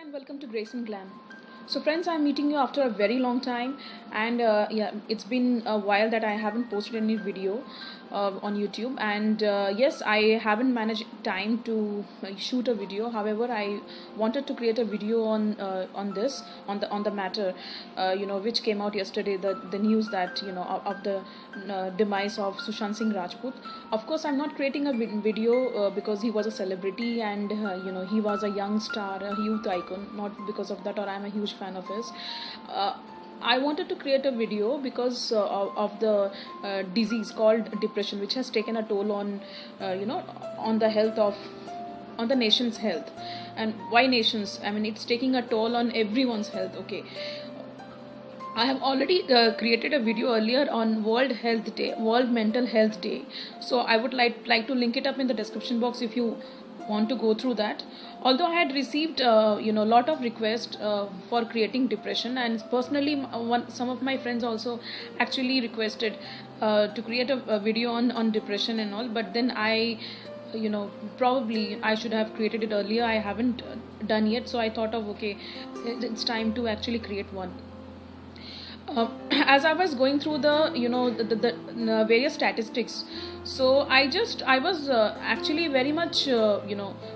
and welcome to Grace and Glam. So, friends, I'm meeting you after a very long time, and it's been a while that I haven't posted any video on YouTube. And yes, I haven't managed time to shoot a video. However, I wanted to create a video on this on the matter, which came out yesterday. The news that of the demise of Sushant Singh Rajput. Of course, I'm not creating a video because he was a celebrity and he was a young star, a youth icon. Not because of that, or I'm a huge fan of his. I wanted to create a video because of the disease called depression, which has taken a toll on on the health of on the nation's health. And why nations? I mean, it's taking a toll on everyone's health. Okay, I have already created a video earlier on World Health Day, World Mental Health Day. So I would like to link it up in the description box if you want to go through that. Although I had received lot of requests for creating depression, and personally some of my friends also actually requested to create a video on depression and all. But then I probably I should have created it earlier. I haven't done yet, so I thought of, okay, it's time to actually create one. As I was going through the various statistics, so I was actually very much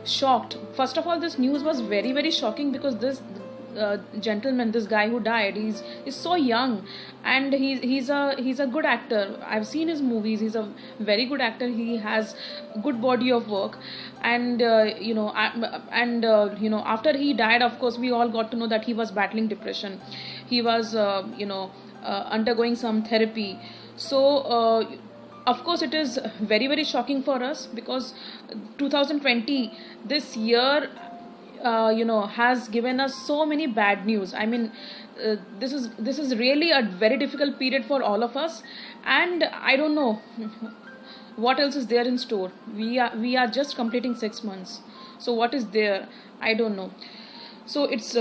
shocked. First of all, this news was very very shocking because this gentleman, this guy who died, is so young, and he's a good actor. I've seen his movies. He's a very good actor. He has good body of work, and after he died, of course, we all got to know that he was battling depression. He was undergoing some therapy. So of course it is very very shocking for us because 2020, this year, has given us so many bad news. I mean, this is really a very difficult period for all of us, and I don't know what else is there in store. We are just completing 6 months, so what is there? I don't know. So it's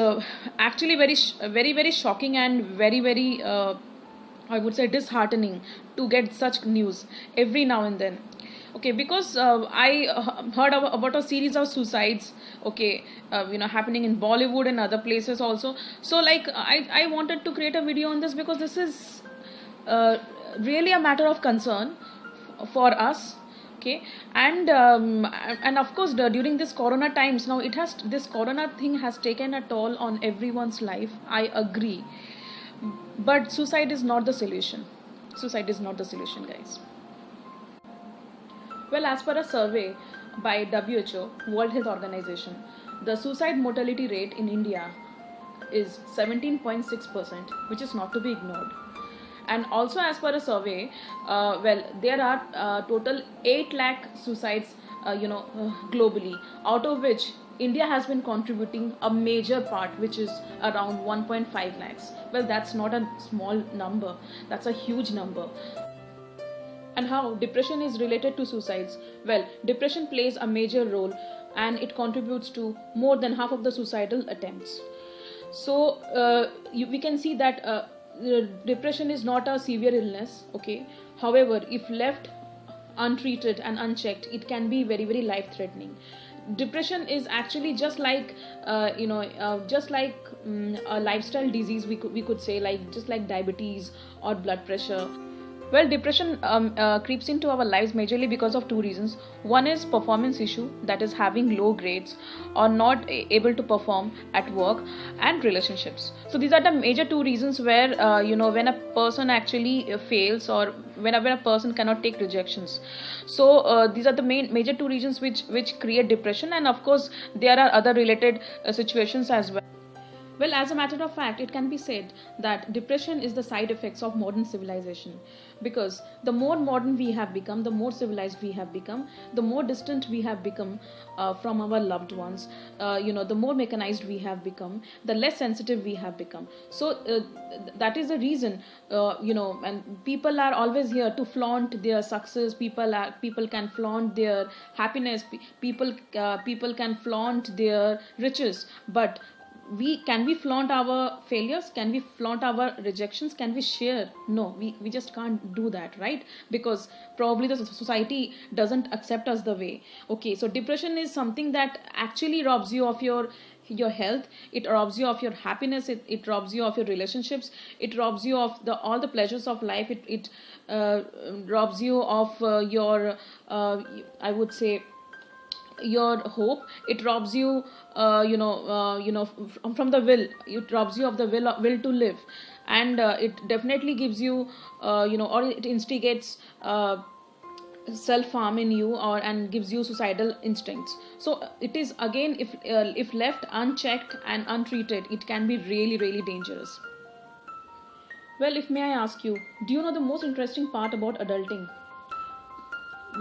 actually very very shocking and very very I would say disheartening to get such news every now and then. Okay, because I heard about a series of suicides, okay, happening in Bollywood and other places also. So like I wanted to create a video on this because this is really a matter of concern for us. Okay, and of course during this corona times, now this corona thing has taken a toll on everyone's life. I agree, but suicide is not the solution. Suicide is not the solution, guys. Well, as per a survey by WHO, World Health Organization, the suicide mortality rate in India is 17.6%, which is not to be ignored. And also, as per a survey, there are total 8 lakh suicides, globally, out of which India has been contributing a major part, which is around 1.5 lakhs. Well, that's not a small number, that's a huge number. And how depression is related to suicides? Well, depression plays a major role and it contributes to more than half of the suicidal attempts. So we can see that depression is not a severe illness, okay. However, if left untreated and unchecked, it can be very very life threatening. Depression is actually just like a lifestyle disease, we could say, like just like diabetes or blood pressure. Well, depression creeps into our lives majorly because of two reasons. One is performance issue, that is having low grades or not able to perform at work, and relationships. So these are the major two reasons where when a person actually fails, or whenever a person cannot take rejections. So these are the major two reasons which create depression, and of course there are other related situations as well. Well, as a matter of fact, it can be said that depression is the side effects of modern civilization, because the more modern we have become, the more civilized we have become, the more distant we have become from our loved ones, the more mechanized we have become, the less sensitive we have become. So that is the reason, and people are always here to flaunt their success. People can flaunt their happiness. People can flaunt their riches, but can we flaunt our failures? Can we flaunt our rejections? Can we share? No, we just can't do that, right? Because probably the society doesn't accept us the way. Okay, so depression is something that actually robs you of your your health, it robs you of your happiness, it robs you of your relationships, it robs you of all the pleasures of life, it robs you of your I would say your hope, it robs you from the will, it robs you of the will to live. And it definitely gives you or it instigates self harm in you, or and gives you suicidal instincts. So it is again, if left unchecked and untreated, it can be really really dangerous. Well, if may I ask you, do you know the most interesting part about adulting?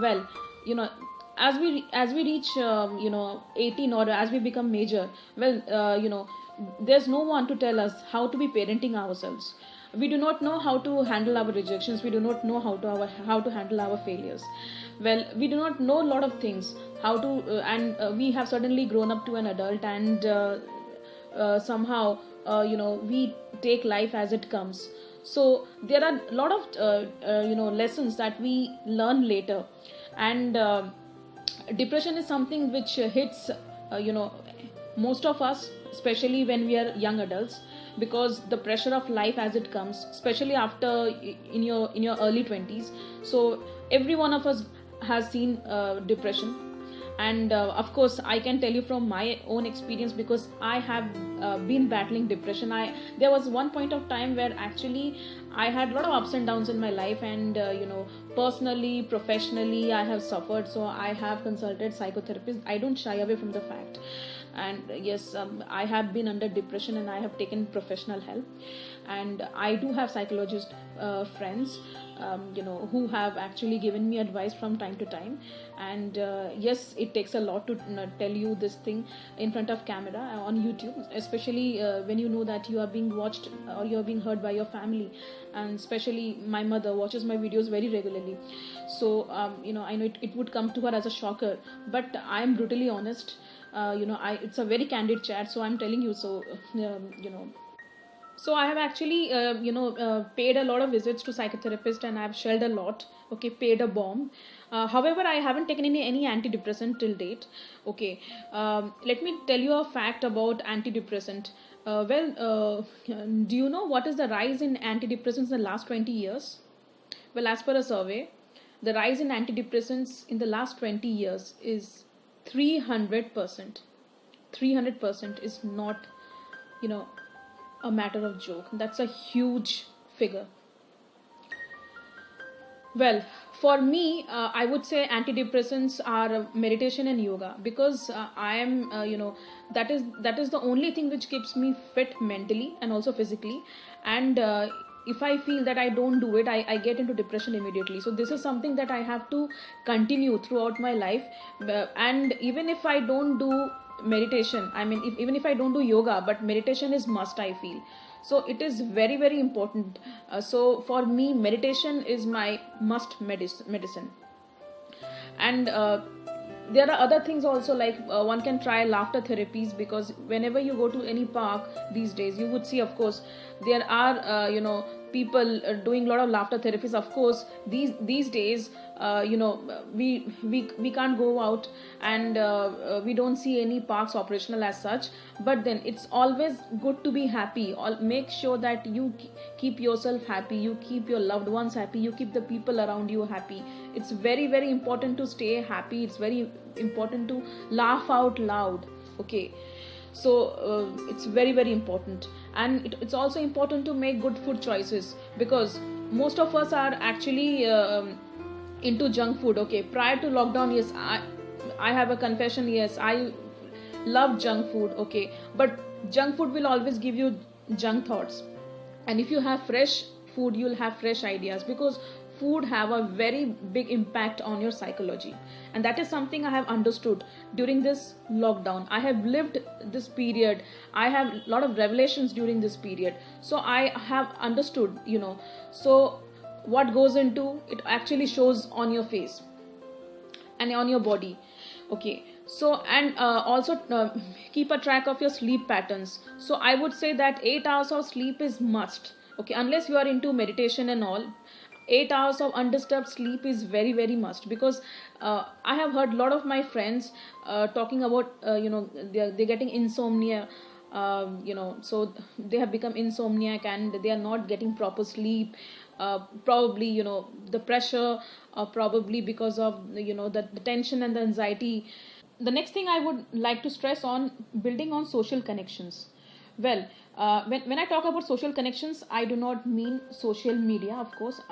Well, you know, as we reach 18, or as we become major, well, there's no one to tell us how to be parenting ourselves. We do not know how to handle our rejections, we do not know how to handle our failures. Well, we do not know a lot of things how to and we have suddenly grown up to an adult, and somehow we take life as it comes. So there are a lot of lessons that we learn later. And depression is something which hits most of us, especially when we are young adults, because the pressure of life as it comes, especially after in your early 20s. So every one of us has seen depression. And of course I can tell you from my own experience, because I have been battling depression. There was one point of time where actually I had a lot of ups and downs in my life, and personally, professionally, I have suffered. So I have consulted psychotherapists, I don't shy away from the fact. And yes, I have been under depression, and I have taken professional help. And I do have psychologist friends who have actually given me advice from time to time. And yes, it takes a lot to tell you this thing in front of camera on YouTube, especially when you know that you are being watched or you are being heard by your family. And especially my mother watches my videos very regularly. So I know it would come to her as a shocker, but I am brutally honest. It's a very candid chat, so I'm telling you. So so I have actually paid a lot of visits to psychotherapist, and I've shelled a lot. Okay, paid a bomb. However, I haven't taken any antidepressant till date. Okay, let me tell you a fact about antidepressant. Do you know what is the rise in antidepressants in the last 20 years? Well, as per a survey, the rise in antidepressants in the last 20 years is 300%. 300% is not, a matter of joke. That's a huge figure. Well, for me, I would say antidepressants are meditation and yoga, because I am, that is the only thing which keeps me fit mentally and also physically. And if I feel that I don't do it, I get into depression immediately. So this is something that I have to continue throughout my life. And even if I don't do meditation, I mean, even if I don't do yoga, but meditation is must, I feel. So it is very very important. So for me, meditation is my must medicine. And there are other things also, like one can try laughter therapies, because whenever you go to any park these days, you would see, of course, there are people doing a lot of laughter therapies. Of course, these days we can't go out, and we don't see any parks operational as such. But then it's always good to be happy. Make sure that you keep yourself happy, you keep your loved ones happy, you keep the people around you happy. It's very very important to stay happy. It's very important to laugh out loud. Okay, so it's very very important. And it's also important to make good food choices, because most of us are actually into junk food. Okay, prior to lockdown, yes, I have a confession. Yes, I love junk food. Okay, but junk food will always give you junk thoughts. And if you have fresh food, you'll have fresh ideas, because food have a very big impact on your psychology. And that is something I have understood during this lockdown. I have lived this period, I have a lot of revelations during this period. So I have understood, so what goes into it actually shows on your face and on your body. Okay, so and also keep a track of your sleep patterns. So I would say that 8 hours of sleep is must. Okay, unless you are into meditation and all, 8 hours of undisturbed sleep is very very must, because I have heard a lot of my friends talking about they're getting insomnia, so they have become insomniac and they are not getting proper sleep, probably the pressure, probably because of the tension and the anxiety. The next thing I would like to stress on, building on social connections. Well, when I talk about social connections, I do not mean social media, of course.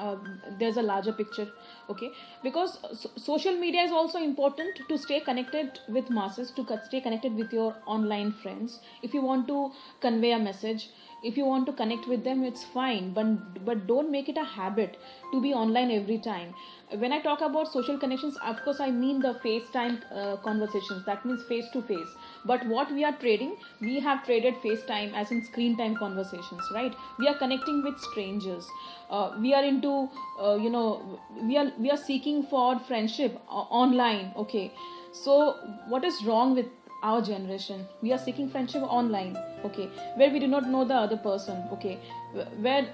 There's a larger picture, okay? Because social media is also important to stay connected with masses, to stay connected with your online friends. If you want to convey a message, if you want to connect with them, it's fine, but don't make it a habit to be online every time. When I talk about social connections, of course I mean the FaceTime conversations, that means face to face. But what we are trading, we have traded FaceTime as in screen time conversations, right? We are connecting with strangers, we are into we are seeking for friendship online, okay? So what is wrong with our generation? We are seeking friendship online, okay, where we do not know the other person, okay, where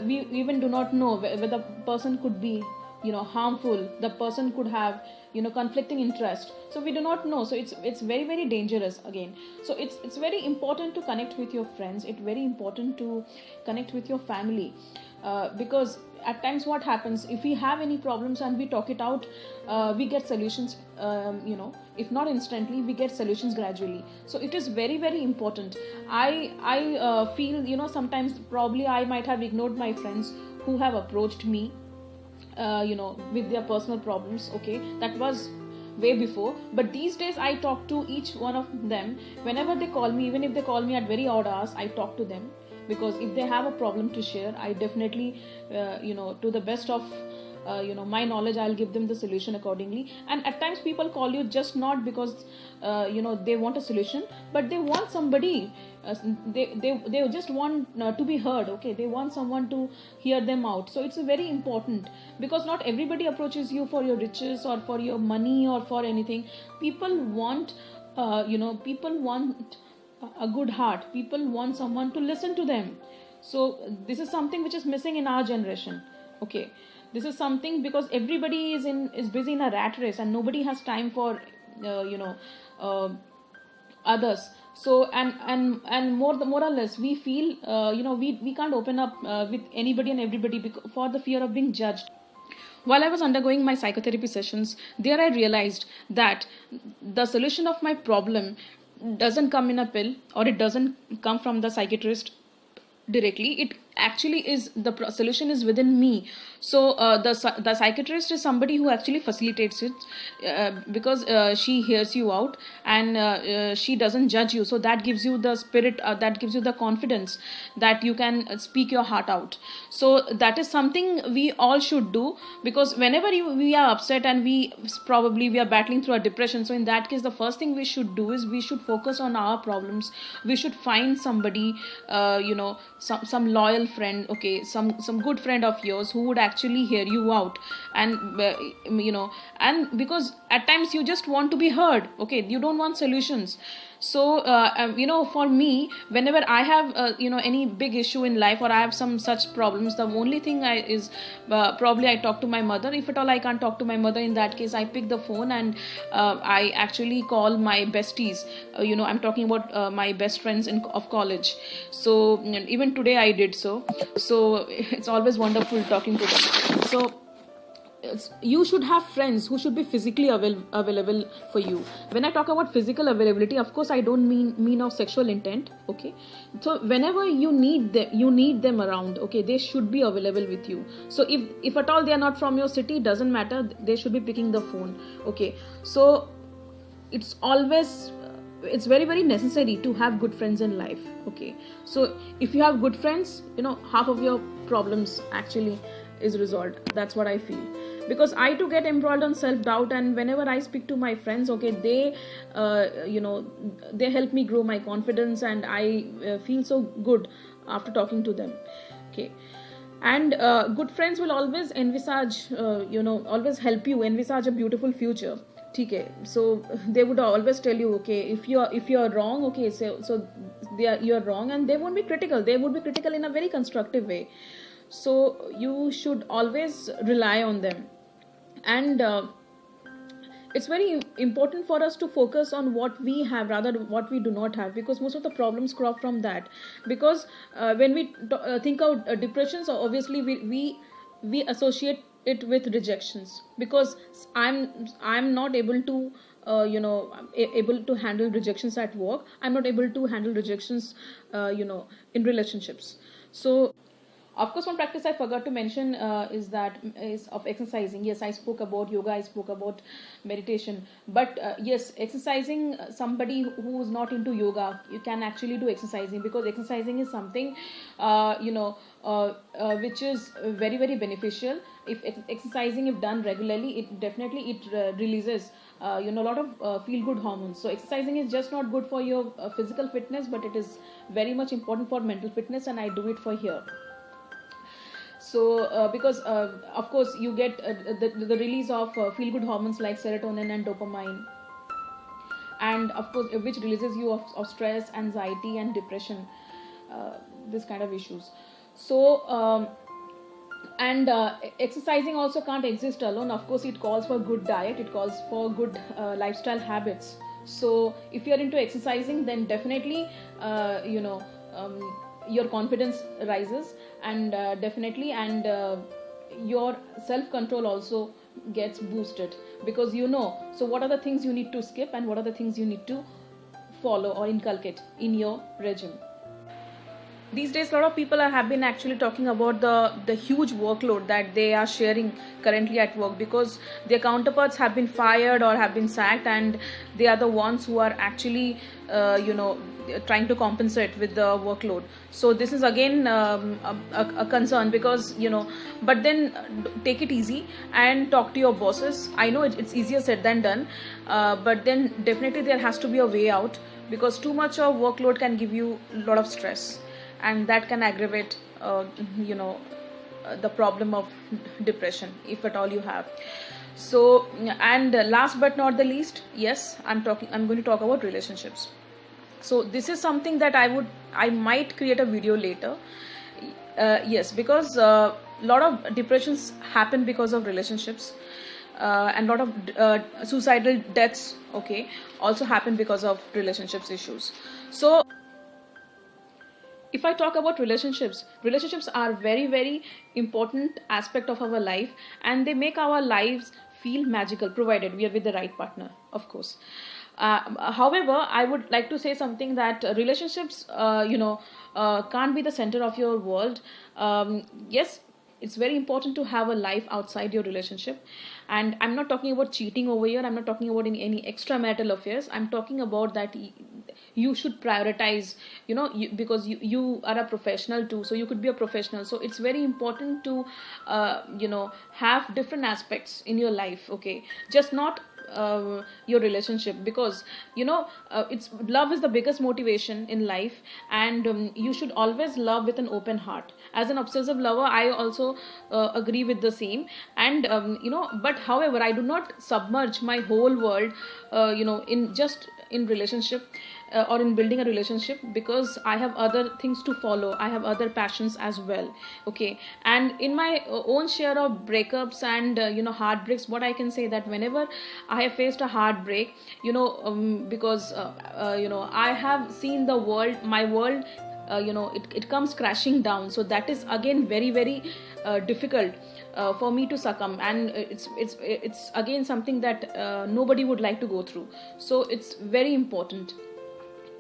we even do not know whether the person could be harmful, the person could have conflicting interest, so we do not know. So it's very very dangerous again. So it's very important to connect with your friends, it's very important to connect with your family, because at times what happens, if we have any problems and we talk it out, we get solutions, if not instantly, we get solutions gradually. So it is very very important. I feel sometimes probably I might have ignored my friends who have approached me with their personal problems, okay? That was way before, but these days I talk to each one of them whenever they call me. Even if they call me at very odd hours, I talk to them, because if they have a problem to share, I definitely to the best of my knowledge, I'll give them the solution accordingly. And at times people call you just not because they want a solution, but they want somebody, they just want to be heard, okay? They want someone to hear them out. So it's very important, because not everybody approaches you for your riches or for your money or for anything. People want people want a good heart, people want someone to listen to them. So this is something which is missing in our generation, okay? This is something, because everybody is busy in a rat race and nobody has time for others. So and more or less we feel we can't open up with anybody and everybody for the fear of being judged. While I was undergoing my psychotherapy sessions, there I realized that the solution of my problem doesn't come in a pill, or it doesn't come from the psychiatrist directly. It actually is, the solution is within me. So the psychiatrist is somebody who actually facilitates it, because she hears you out, and she doesn't judge you. So that gives you the spirit, that gives you the confidence that you can speak your heart out. So that is something we all should do, because whenever we are upset and we are battling through a depression, so in that case the first thing we should do is we should focus on our problems. We should find somebody, some loyal friend, okay, some good friend of yours who would actually hear you out. And and because at times you just want to be heard, okay, you don't want solutions. So for me, whenever I have any big issue in life, or I have some such problems, the only thing probably I talk to my mother. If at all I can't talk to my mother, in that case I pick the phone and I actually call my besties. I'm talking about my best friends of college. So even today I did so. So it's always wonderful talking to them. So you should have friends who should be physically available for you. When I talk about physical availability, of course I don't mean of sexual intent, okay? So whenever you need them around, okay, they should be available with you. So if at all they are not from your city, doesn't matter, they should be picking the phone, okay? So it's very very necessary to have good friends in life, okay? So if you have good friends, half of your problems actually is resolved. That's what I feel, because I too get embroiled on self-doubt, and whenever I speak to my friends, okay, they they help me grow my confidence, and I feel so good after talking to them, okay? And good friends will always envisage always help you envisage a beautiful future, okay? So they would always tell you, okay, if you're wrong, okay, so you're wrong, and they won't be critical. They would be critical in a very constructive way. so you should always rely on them. And it's very important for us to focus on what we have rather than what we do not have, because most of the problems crop from that. Because when we think of depression, so obviously we associate it with rejections, because I'm not able to able to handle rejections at work, I'm not able to handle rejections in relationships. So of course, one practice I forgot to mention is of exercising. Yes, I spoke about yoga, I spoke about meditation, but yes, exercising. Somebody who is not into yoga, you can actually do exercising, because exercising is something, which is very very beneficial. If exercising, if done regularly, it definitely releases a lot of feel good hormones. So exercising is just not good for your physical fitness, but it is very much important for mental fitness, and I do it for here. So because of course you get the release of feel good hormones like serotonin and dopamine, and of course which releases you of stress, anxiety and depression, this kind of issues. So and exercising also can't exist alone. Of course it calls for good diet, it calls for good lifestyle habits. So if you're into exercising, then definitely your confidence rises, and definitely, and your self control also gets boosted, because so what are the things you need to skip and what are the things you need to follow or inculcate in your regime. These days a lot of people have been actually talking about the huge workload that they are sharing currently at work, because their counterparts have been fired or have been sacked, and they are the ones who are actually trying to compensate with the workload. So this is again a concern, because but then take it easy and talk to your bosses. I know it's easier said than done, but then definitely there has to be a way out, because too much of workload can give you a lot of stress, and that can aggravate the problem of depression, if at all you have. So, and last but not the least, yes, I'm going to talk about relationships. So this is something that I might create a video later. Yes, because a lot of depressions happen because of relationships, and a lot of suicidal deaths, okay, also happen because of relationships issues. So if I talk about relationships are very very important aspect of our life, and they make our lives feel magical, provided we are with the right partner, of course. However, I would like to say something, that relationships can't be the center of your world. Yes, it's very important to have a life outside your relationship, and I'm not talking about cheating over here, I'm not talking about any extramarital affairs. I'm talking about that you should prioritize, because you are a professional too, so you could be a professional, so it's very important to have different aspects in your life, okay, just not your relationship, because it's love is the biggest motivation in life, and you should always love with an open heart. As an obsessive lover, I also agree with the same, and but however, I do not submerge my whole world in relationship, or in building a relationship, because I have other things to follow, I have other passions as well, okay. And in my own share of breakups and heartbreaks, what I can say, that whenever I have faced a heartbreak, because I have seen the world, my world, it comes crashing down. So that is again very very difficult for me to succumb, and it's again something that nobody would like to go through. So it's very important.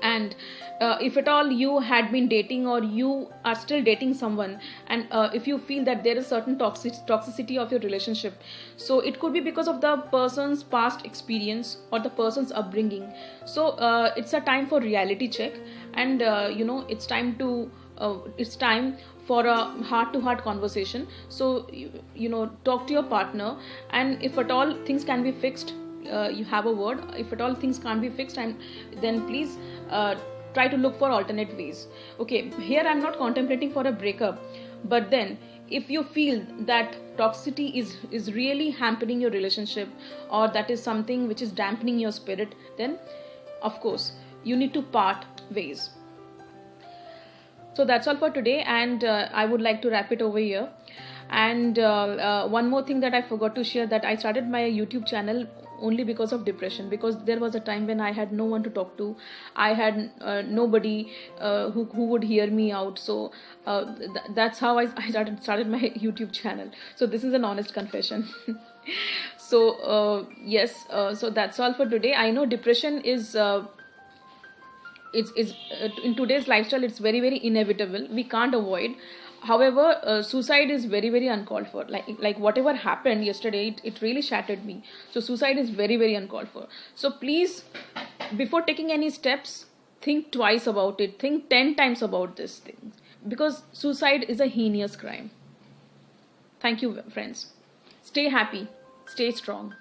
And if at all you had been dating, or you are still dating someone, and if you feel that there is certain toxicity of your relationship, so it could be because of the person's past experience or the person's upbringing. So it's a time for reality check, and it's time to it's time for a heart-to-heart conversation. So talk to your partner, and if at all things can be fixed, you have a word. If at all things can't be fixed, and then please try to look for alternate ways, okay. Here I'm not contemplating for a breakup, but then if you feel that toxicity is really hampering your relationship, or that is something which is dampening your spirit, then of course you need to part ways. So that's all for today, and I would like to wrap it over here. And one more thing that I forgot to share, that I started my YouTube channel only because of depression, because there was a time when I had no one to talk to. I had nobody who would hear me out. So that's how I started my YouTube channel. So this is an honest confession. So yes, so that's all for today. I know depression is it's in today's lifestyle, it's very, very inevitable, we can't avoid. However, suicide is very, very uncalled for. Like whatever happened yesterday, it really shattered me. So suicide is very, very uncalled for. So please, before taking any steps, think twice about it, think 10 times about this thing, because suicide is a heinous crime. Thank you, friends. Stay happy, stay strong.